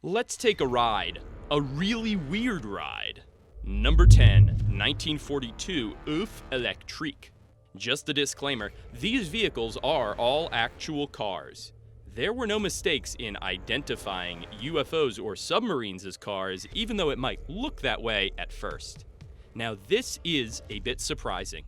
Let's take a ride. A really weird ride. Number 10, 1942 Oeuf Electrique. Just a disclaimer, these vehicles are all actual cars. There were no mistakes in identifying UFOs or submarines as cars, even though it might look that way at first. Now this is a bit surprising.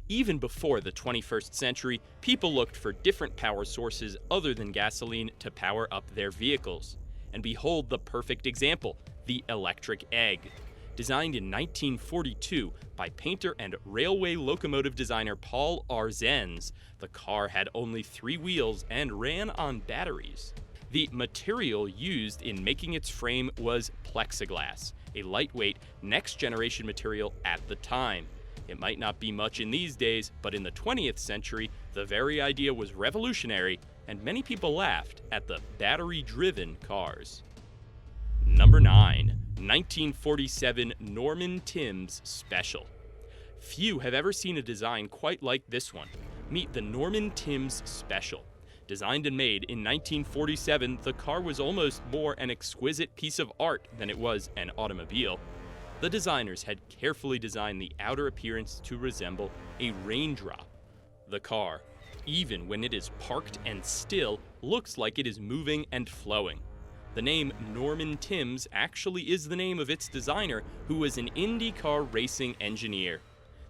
Even before the 21st century, people looked for different power sources other than gasoline to power up their vehicles. And behold the perfect example, the electric egg. Designed in 1942 by painter and railway locomotive designer Paul Arzens, the car had only 3 wheels and ran on batteries. The material used in making its frame was plexiglass, a lightweight, next-generation material at the time. It might not be much in these days, but in the 20th century, the very idea was revolutionary, and many people laughed at the battery-driven cars. Number 9, 1947 Norman Timms Special. Few have ever seen a design quite like this one. Meet the Norman Timms Special. Designed and made in 1947, the car was almost more an exquisite piece of art than it was an automobile. The designers had carefully designed the outer appearance to resemble a raindrop. The car, even when it is parked and still, looks like it is moving and flowing. The name Norman Timms actually is the name of its designer, who was an IndyCar racing engineer.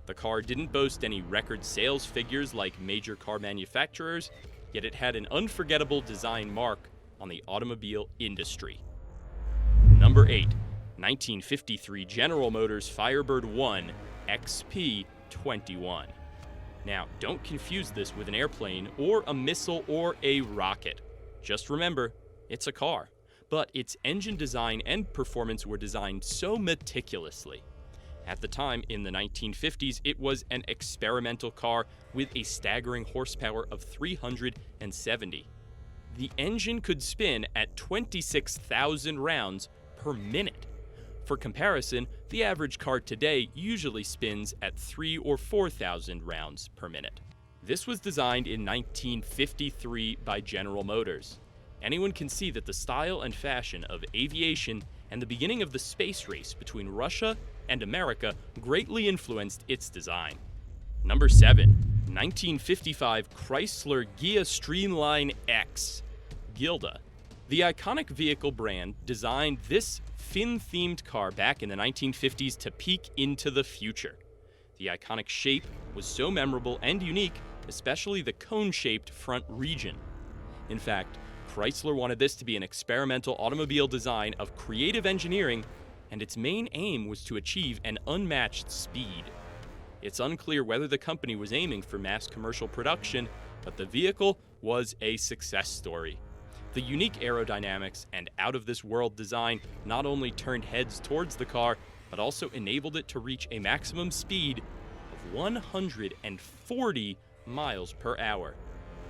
The car didn't boast any record sales figures like major car manufacturers, yet it had an unforgettable design mark on the automobile industry. Number 8, 1953 General Motors Firebird 1 XP21. Now, don't confuse this with an airplane or a missile or a rocket. Just remember, it's a car. But its engine design and performance were designed so meticulously. At the time, in the 1950s, it was an experimental car with a staggering horsepower of 370. The engine could spin at 26,000 rounds per minute. For comparison, the average car today usually spins at 3,000 or 4,000 rounds per minute. This was designed in 1953 by General Motors. Anyone can see that the style and fashion of aviation and the beginning of the space race between Russia and America greatly influenced its design. Number 7, 1955 Chrysler GEA Streamline X, Gilda. The iconic vehicle brand designed this fin-themed car back in the 1950s to peek into the future. The iconic shape was so memorable and unique, especially the cone-shaped front region. In fact, Chrysler wanted this to be an experimental automobile design of creative engineering, and its main aim was to achieve an unmatched speed. It's unclear whether the company was aiming for mass commercial production, but the vehicle was a success story. The unique aerodynamics and out-of-this-world design not only turned heads towards the car, but also enabled it to reach a maximum speed of 140 miles per hour.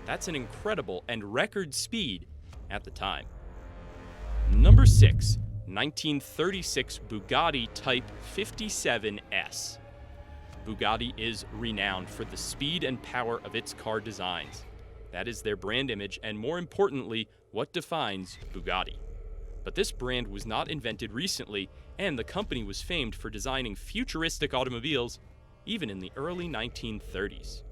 That's an incredible and record speed at the time. Number 6, 1936 Bugatti Type 57S. Bugatti is renowned for the speed and power of its car designs. That is their brand image and, more importantly, what defines Bugatti. But this brand was not invented recently, and the company was famed for designing futuristic automobiles even in the early 1930s.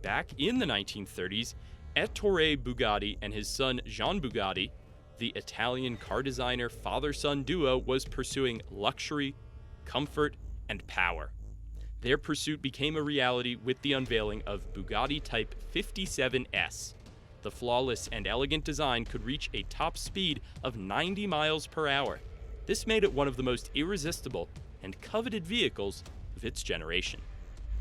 Back in the 1930s, Ettore Bugatti and his son Jean Bugatti, the Italian car designer father-son duo, was pursuing luxury, comfort, and power. Their pursuit became a reality with the unveiling of Bugatti Type 57S. The flawless and elegant design could reach a top speed of 90 miles per hour. This made it one of the most irresistible and coveted vehicles of its generation.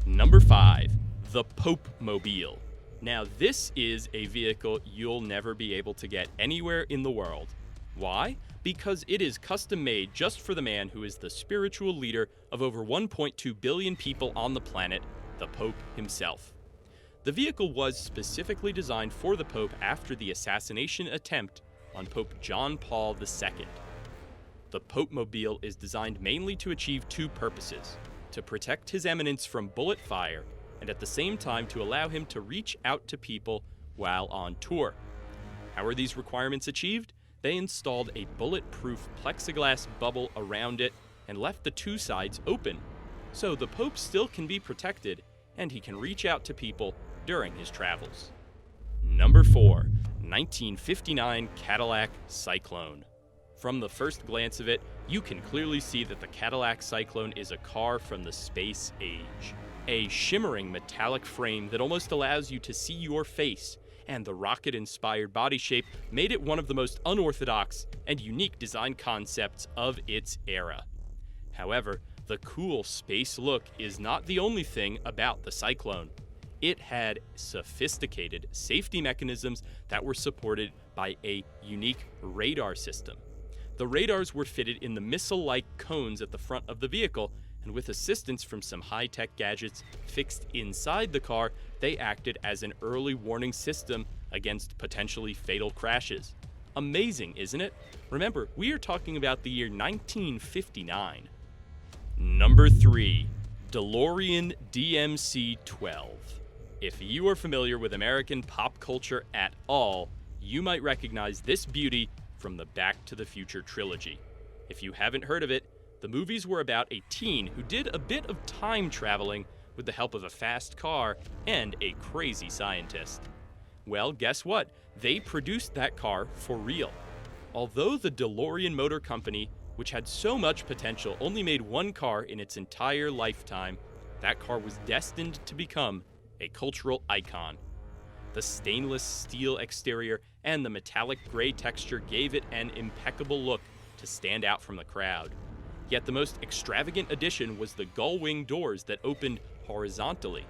Number 5, the Pope Mobile. Now, this is a vehicle you'll never be able to get anywhere in the world. Why? Because it is custom made just for the man who is the spiritual leader of over 1.2 billion people on the planet, the Pope himself. The vehicle was specifically designed for the Pope after the assassination attempt on Pope John Paul II. The Pope Mobile is designed mainly to achieve 2 purposes: to protect His Eminence from bullet fire, and at the same time to allow him to reach out to people while on tour. How are these requirements achieved? they installed a bulletproof plexiglass bubble around it and left the two sides open, so the Pope still can be protected and he can reach out to people during his travels. Number 4. 1959 Cadillac Cyclone. From the first glance of it, you can clearly see that the Cadillac Cyclone is a car from the space age. A shimmering metallic frame that almost allows you to see your face, and the rocket-inspired body shape made it one of the most unorthodox and unique design concepts of its era. However, the cool space look is not the only thing about the Cyclone. It had sophisticated safety mechanisms that were supported by a unique radar system. The radars were fitted in the missile-like cones at the front of the vehicle, and with assistance from some high-tech gadgets fixed inside the car, they acted as an early warning system against potentially fatal crashes. Amazing, isn't it? Remember, we are talking about the year 1959. Number 3. DeLorean DMC12. If you are familiar with American pop culture at all, you might recognize this beauty from the Back to the Future trilogy. If you haven't heard of it, the movies were about a teen who did a bit of time traveling with the help of a fast car and a crazy scientist. Well, guess what? They produced that car for real. Although the DeLorean Motor Company, which had so much potential, only made one car in its entire lifetime, that car was destined to become a cultural icon. The stainless steel exterior and the metallic gray texture gave it an impeccable look to stand out from the crowd. Yet the most extravagant addition was the gull-wing doors that opened horizontally.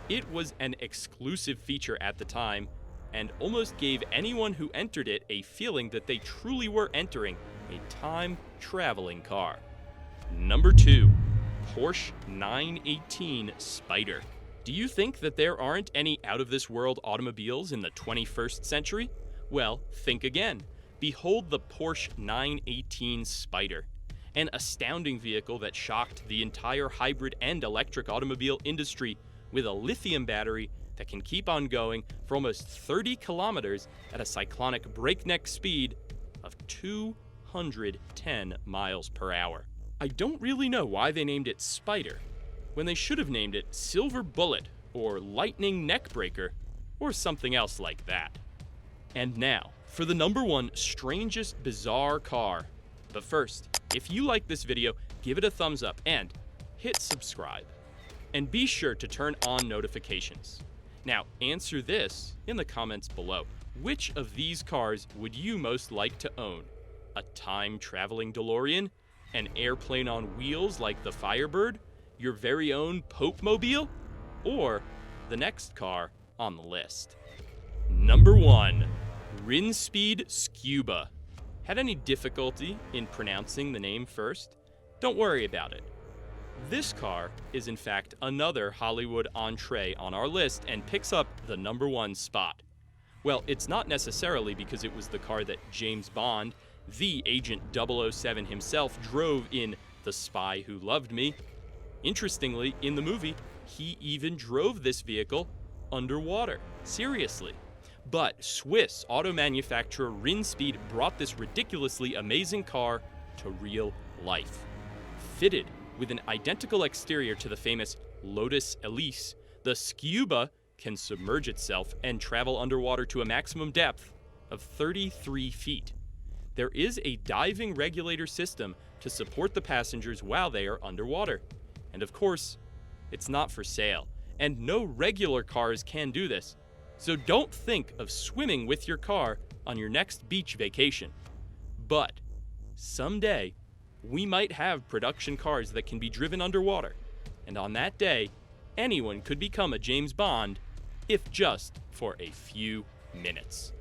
It was an exclusive feature at the time and almost gave anyone who entered it a feeling that they truly were entering a time-traveling car. Number 2. Porsche 918 Spider. Do you think that there aren't any out-of-this-world automobiles in the 21st century? Well, think again. Behold the Porsche 918 Spider, an astounding vehicle that shocked the entire hybrid and electric automobile industry with a lithium battery that can keep on going for almost 30 kilometers at a cyclonic breakneck speed of 210 miles per hour. I don't really know why they named it Spider, when they should have named it Silver Bullet or Lightning Neckbreaker or something else like that. And now, for the number 1 strangest bizarre car. But first, if you like this video, give it a thumbs up and hit subscribe. And be sure to turn on notifications. Now, answer this in the comments below. Which of these cars would you most like to own? A time-traveling DeLorean? An airplane on wheels like the Firebird? Your very own Pope-mobile? Or the next car on the list? Number 1. Rinspeed Skeba. Had any difficulty in pronouncing the name first? Don't worry about it. This car is in fact another Hollywood entree on our list and picks up the number 1 spot. Well, it's not necessarily because it was the car that James Bond, the Agent 007 himself, drove in The Spy Who Loved Me. Interestingly, in the movie, he even drove this vehicle underwater. Seriously. But Swiss auto manufacturer Rinspeed brought this ridiculously amazing car to real life. Fitted with an identical exterior to the famous Lotus Elise, the Skeba can submerge itself and travel underwater to a maximum depth of 33 feet. There is a diving regulator system to support the passengers while they are underwater. And of course, it's not for sale, and no regular cars can do this. So don't think of swimming with your car on your next beach vacation. But someday, we might have production cars that can be driven underwater. And on that day, anyone could become a James Bond, if just for a few minutes.